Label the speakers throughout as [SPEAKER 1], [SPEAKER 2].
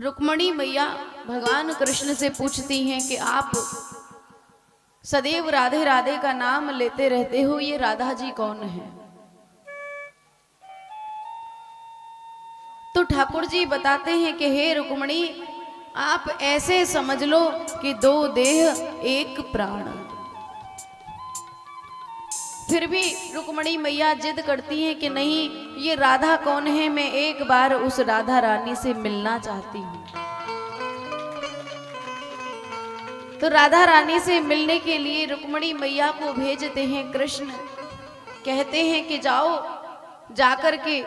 [SPEAKER 1] रुक्मणी मैया भगवान कृष्ण से पूछती हैं कि आप सदैव राधे राधे का नाम लेते रहते हो, ये राधा जी कौन है? तो ठाकुर जी बताते हैं कि हे रुक्मणी, आप ऐसे समझ लो कि दो देह एक प्राण। फिर भी रुक्मणी मैया जिद करती हैं कि नहीं, ये राधा कौन है, मैं एक बार उस राधा रानी से मिलना चाहती हूँ। तो राधा रानी से मिलने के लिए रुक्मणी मैया को भेजते हैं कृष्ण। कहते हैं कि जाओ, जाकर के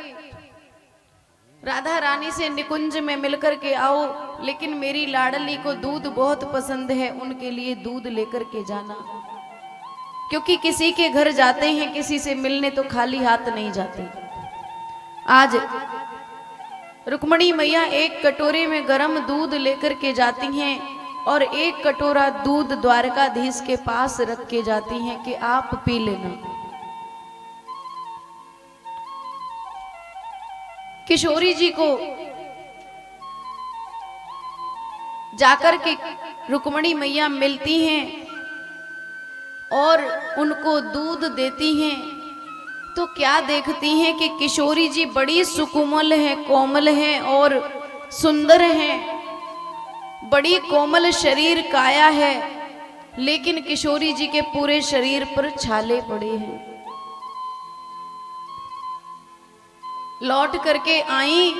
[SPEAKER 1] राधा रानी से निकुंज में मिलकर के आओ, लेकिन मेरी लाडली को दूध बहुत पसंद है, उनके लिए दूध लेकर के जाना। क्योंकि किसी के घर जाते हैं किसी से मिलने तो खाली हाथ नहीं जाते। आज रुक्मणी मैया एक कटोरे में गर्म दूध लेकर के जाती हैं और एक कटोरा दूध द्वारकाधीश के पास रख के जाती हैं कि आप पी लेना। किशोरी जी को जाकर के रुक्मणी मैया मिलती हैं और उनको दूध देती हैं। तो क्या देखती हैं कि किशोरी जी बड़ी सुकोमल हैं, कोमल हैं और सुंदर हैं, बड़ी कोमल शरीर काया है, लेकिन किशोरी जी के पूरे शरीर पर छाले पड़े हैं। लौट करके आई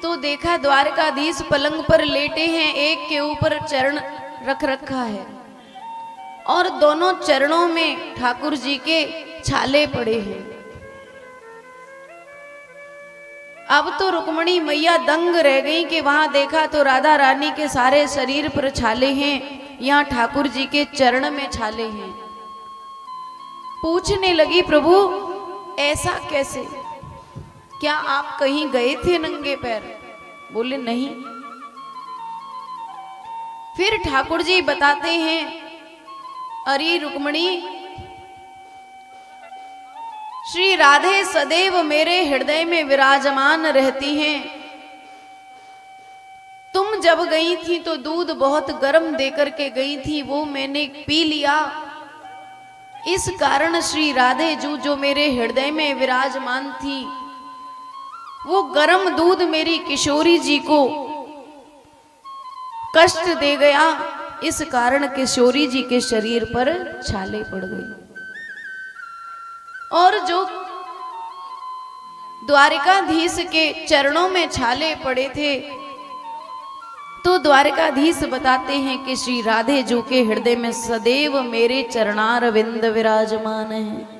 [SPEAKER 1] तो देखा द्वारकाधीश पलंग पर लेटे हैं, एक के ऊपर चरण रख रखा है और दोनों चरणों में ठाकुर जी के छाले पड़े हैं। अब तो रुक्मणी मैया दंग रह गई कि वहां देखा तो राधा रानी के सारे शरीर पर छाले हैं, यहाँ ठाकुर जी के चरण में छाले हैं। पूछने लगी, प्रभु ऐसा कैसे? क्या आप कहीं गए थे नंगे पैर? बोले नहीं। फिर ठाकुर जी बताते हैं, अरे रुक्मणी, श्री राधे सदैव मेरे हृदय में विराजमान रहती हैं। तुम जब गई थी तो दूध बहुत गर्म देकर के गई थी, वो मैंने पी लिया। इस कारण श्री राधे जो मेरे हृदय में विराजमान थी, वो गर्म दूध मेरी किशोरी जी को कष्ट दे गया। इस कारण किशोरी जी के शरीर पर छाले पड़ गए। और जो द्वारकाधीश के चरणों में छाले पड़े थे, तो द्वारकाधीश बताते हैं कि श्री राधे जो के हृदय में सदैव मेरे चरणारविंद विराजमान हैं।